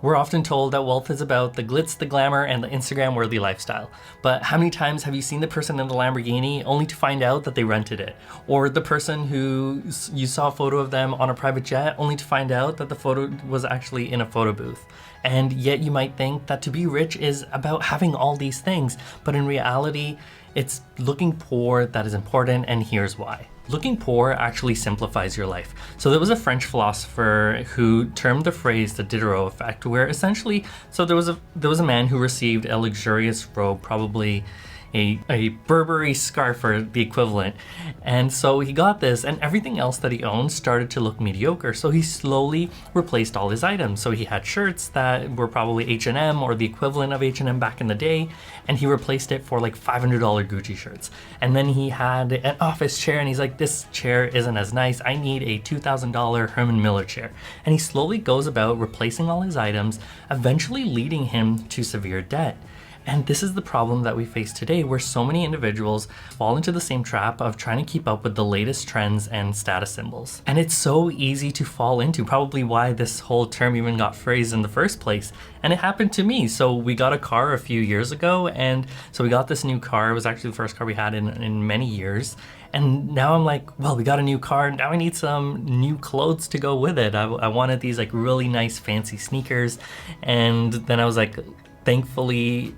We're often told that wealth is about the glitz, the glamour, and the Instagram-worthy lifestyle. But how many times have you seen the person in the Lamborghini only to find out that they rented it? Or the person who you saw a photo of them on a private jet only to find out that the photo was actually in a photo booth? And yet you might think that to be rich is about having all these things, but in reality, it's looking poor that is important, and here's why. Looking poor actually simplifies your life. So there was a French philosopher who termed the phrase the Diderot effect, where essentially, so there was a man who received a luxurious robe, probably a Burberry scarf or the equivalent. And so he got this, and everything else that he owned started to look mediocre. So he slowly replaced all his items. So he had shirts that were probably H&M or the equivalent of H&M back in the day, and he replaced it for like $500 Gucci shirts. And then he had an office chair, and he's like, this chair isn't as nice. I need a $2,000 Herman Miller chair. And he slowly goes about replacing all his items, eventually leading him to severe debt. And this is the problem that we face today, where so many individuals fall into the same trap of trying to keep up with the latest trends and status symbols. And it's so easy to fall into, probably why this whole term even got phrased in the first place. And it happened to me. So we got a car a few years ago, and so we got this new car. It was actually the first car we had in many years. And now I'm like, well, we got a new car. Now I need some new clothes to go with it. I wanted these like really nice fancy sneakers. And then I was like, thankfully,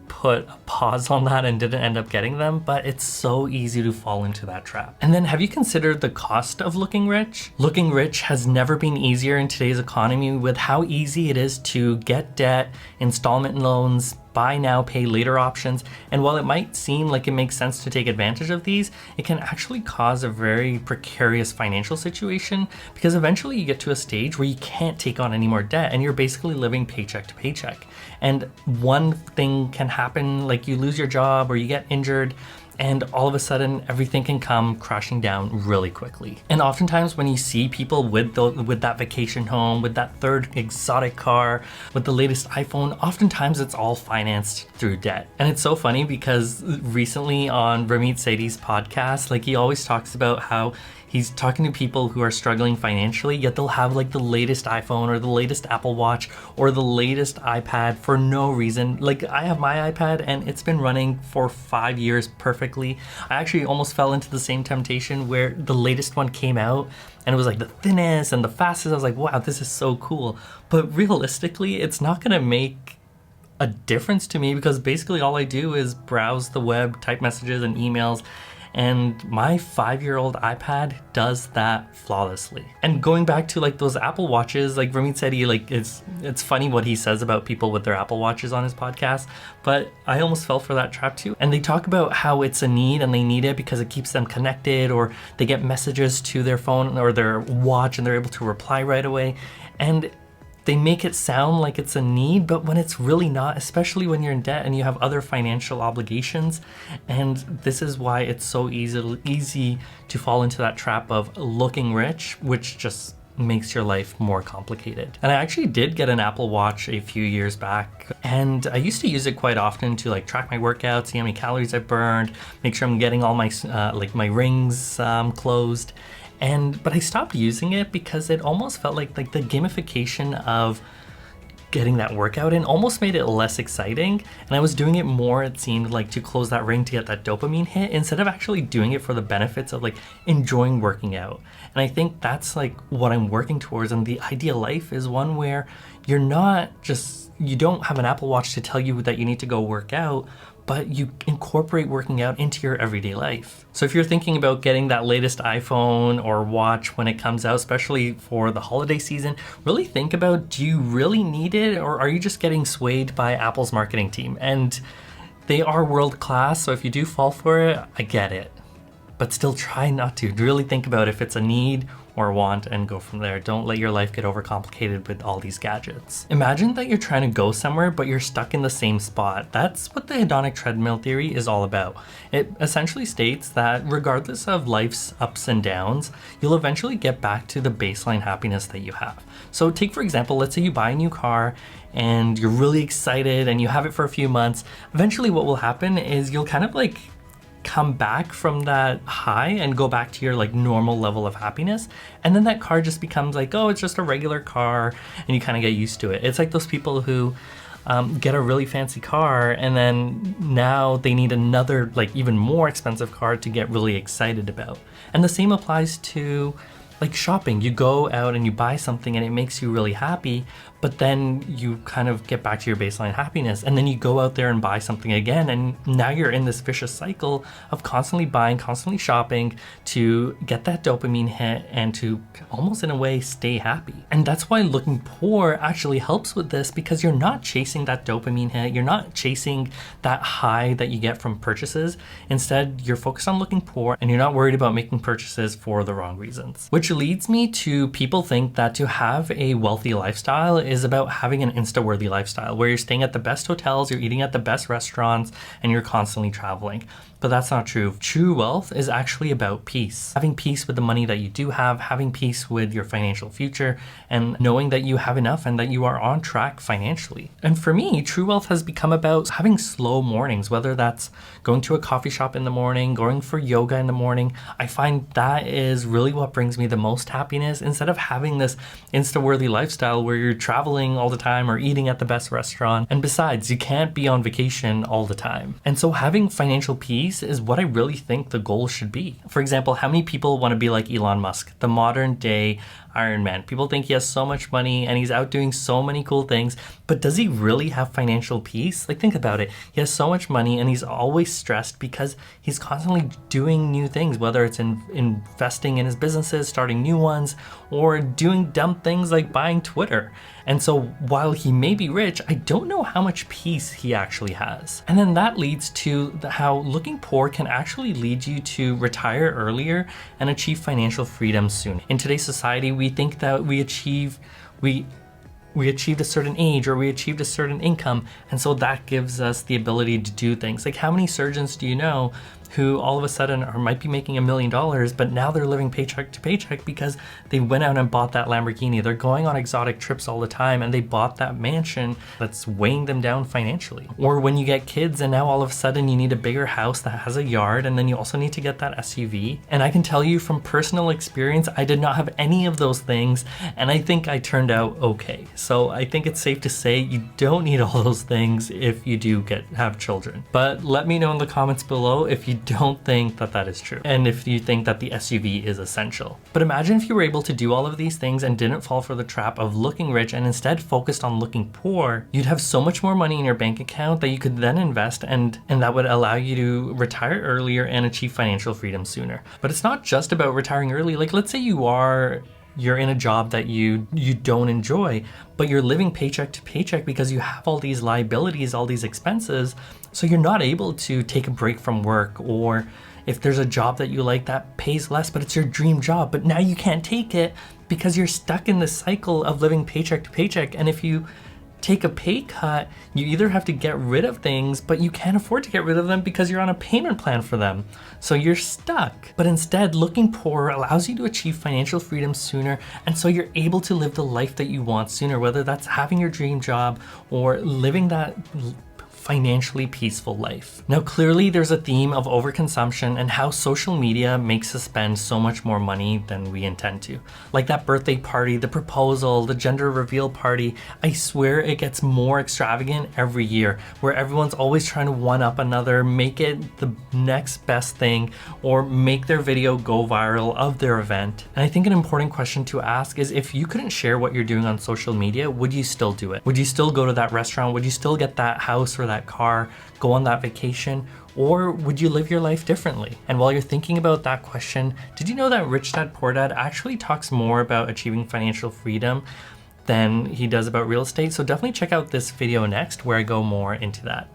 put a pause on that and didn't end up getting them, but it's so easy to fall into that trap. And then have you considered the cost of looking rich? Looking rich has never been easier in today's economy, with how easy it is to get debt, installment loans, buy now, pay later options. And while it might seem like it makes sense to take advantage of these, it can actually cause a very precarious financial situation, because eventually you get to a stage where you can't take on any more debt and you're basically living paycheck to paycheck. And one thing can happen, like you lose your job or you get injured, and all of a sudden everything can come crashing down really quickly. And oftentimes when you see people with that vacation home, with that third exotic car, with the latest iPhone, oftentimes it's all financed through debt. And it's so funny because recently on Ramit Sethi's podcast, like he always talks about how he's talking to people who are struggling financially, yet they'll have like the latest iPhone or the latest Apple Watch or the latest iPad for no reason. Like I have my iPad and it's been running for 5 years perfectly. I actually almost fell into the same temptation where the latest one came out and it was like the thinnest and the fastest. I was like, wow, this is so cool. But realistically, it's not gonna make a difference to me, because basically all I do is browse the web, type messages and emails, and my 5-year-old iPad does that flawlessly. And going back to like those Apple Watches, like Ramit Sethi, like it's funny what he says about people with their Apple Watches on his podcast, but I almost fell for that trap too. And they talk about how it's a need and they need it because it keeps them connected, or they get messages to their phone or their watch and they're able to reply right away. And they make it sound like it's a need, but when it's really not, especially when you're in debt and you have other financial obligations. And this is why it's so easy to fall into that trap of looking rich, which just makes your life more complicated. And I actually did get an Apple Watch a few years back, and I used to use it quite often to like track my workouts, see how many calories I burned, make sure I'm getting all my my rings closed. But I stopped using it because it almost felt like the gamification of getting that workout in almost made it less exciting. And I was doing it more, it seemed like, to close that ring to get that dopamine hit, instead of actually doing it for the benefits of like enjoying working out. And I think that's like what I'm working towards. And the ideal life is one where you don't have an Apple Watch to tell you that you need to go work out, but you incorporate working out into your everyday life. So if you're thinking about getting that latest iPhone or watch when it comes out, especially for the holiday season, really think about, do you really need it, or are you just getting swayed by Apple's marketing team? And they are world class, so if you do fall for it, I get it. But still try not to. Really think about if it's a need or want and go from there. Don't let your life get overcomplicated with all these gadgets. Imagine that you're trying to go somewhere, but you're stuck in the same spot. That's what the hedonic treadmill theory is all about. It essentially states that regardless of life's ups and downs, you'll eventually get back to the baseline happiness that you have. So take, for example, let's say you buy a new car and you're really excited and you have it for a few months. Eventually what will happen is you'll kind of like come back from that high and go back to your like normal level of happiness. And then that car just becomes like, oh, it's just a regular car, and you kind of get used to it. It's like those people who get a really fancy car and then now they need another like even more expensive car to get really excited about. And the same applies to like shopping. You go out and you buy something and it makes you really happy, but then you kind of get back to your baseline happiness, and then you go out there and buy something again, and now you're in this vicious cycle of constantly buying, constantly shopping to get that dopamine hit and to almost in a way stay happy. And that's why looking poor actually helps with this, because you're not chasing that dopamine hit, you're not chasing that high that you get from purchases. Instead, you're focused on looking poor and you're not worried about making purchases for the wrong reasons. Which leads me to people think that to have a wealthy lifestyle is about having an Insta-worthy lifestyle where you're staying at the best hotels, you're eating at the best restaurants, and you're constantly traveling. But that's not true. True wealth is actually about peace. Having peace with the money that you do have, having peace with your financial future, and knowing that you have enough and that you are on track financially. And for me, true wealth has become about having slow mornings, whether that's going to a coffee shop in the morning, going for yoga in the morning. I find that is really what brings me the most happiness, instead of having this Insta-worthy lifestyle where you're traveling all the time or eating at the best restaurant. And besides, you can't be on vacation all the time. And so having financial peace is what I really think the goal should be. For example, how many people want to be like Elon Musk, the modern day Iron Man? People think he has so much money and he's out doing so many cool things, but does he really have financial peace? Like, think about it. He has so much money and he's always stressed because he's constantly doing new things, whether it's investing in his businesses, starting new ones, or doing dumb things like buying Twitter. And so while he may be rich, I don't know how much peace he actually has. And then that leads to how looking poor can actually lead you to retire earlier and achieve financial freedom soon. In today's society, we think that we achieved a certain age or we achieved a certain income, and so that gives us the ability to do things. Like, how many surgeons do you know who all of a sudden might be making $1 million, but now they're living paycheck to paycheck because they went out and bought that Lamborghini. They're going on exotic trips all the time and they bought that mansion that's weighing them down financially. Or when you get kids and now all of a sudden you need a bigger house that has a yard, and then you also need to get that SUV. And I can tell you from personal experience, I did not have any of those things, and I think I turned out okay. So I think it's safe to say you don't need all those things if you do have children. But let me know in the comments below if you don't think that that is true, and if you think that the SUV is essential. But imagine if you were able to do all of these things and didn't fall for the trap of looking rich and instead focused on looking poor. You'd have so much more money in your bank account that you could then invest, and that would allow you to retire earlier and achieve financial freedom sooner. But it's not just about retiring early. Like, let's say you're in a job that you don't enjoy, but you're living paycheck to paycheck because you have all these liabilities, all these expenses, so you're not able to take a break from work. Or if there's a job that you like that pays less, but it's your dream job, but now you can't take it because you're stuck in this cycle of living paycheck to paycheck. And if you take a pay cut, you either have to get rid of things, but you can't afford to get rid of them because you're on a payment plan for them. So you're stuck. But instead, looking poor allows you to achieve financial freedom sooner, and so you're able to live the life that you want sooner, whether that's having your dream job or living that financially peaceful life. Now, clearly there's a theme of overconsumption and how social media makes us spend so much more money than we intend to. Like that birthday party, the proposal, the gender reveal party, I swear it gets more extravagant every year, where everyone's always trying to one up another, make it the next best thing, or make their video go viral of their event. And I think an important question to ask is, if you couldn't share what you're doing on social media, would you still do it? Would you still go to that restaurant? Would you still get that house or that car, go on that vacation, or would you live your life differently? And while you're thinking about that question, did you know that Rich Dad Poor Dad actually talks more about achieving financial freedom than he does about real estate? So definitely check out this video next where I go more into that.